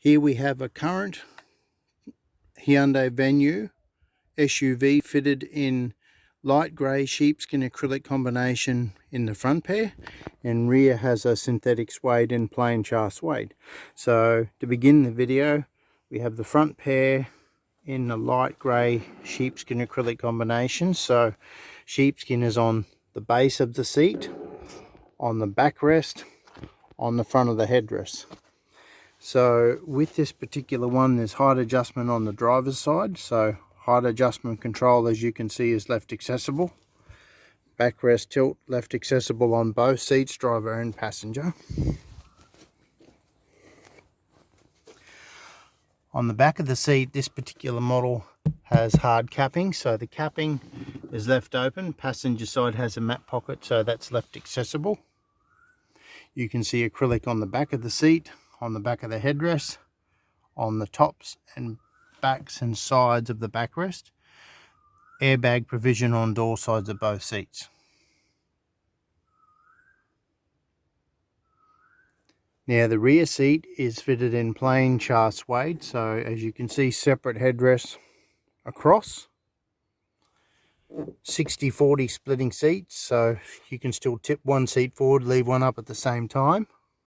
Here we have a current Hyundai Venue SUV fitted in light grey sheepskin acrylic combination in the front pair, and rear has a synthetic suede in plain Char suede. So to begin the video, we have the front pair in the light grey sheepskin acrylic combination. So sheepskin is on the base of the seat, on the backrest, on the front of the headrest. So with this particular one, there's height adjustment on the driver's side. So height adjustment control, as you can see, is left accessible. Backrest tilt, left accessible on both seats, driver and passenger. On the back of the seat, this particular model has hard capping, so the capping is left open. Passenger side has a mat pocket, so that's left accessible. You can see acrylic on the back of the seat, on the back of the headrest, on the tops and backs and sides of the backrest. Airbag provision on door sides of both seats. Now the rear seat is fitted in plain Char suede, so as you can see, separate headrests across. 60-40 splitting seats, so you can still tip one seat forward, leave one up at the same time.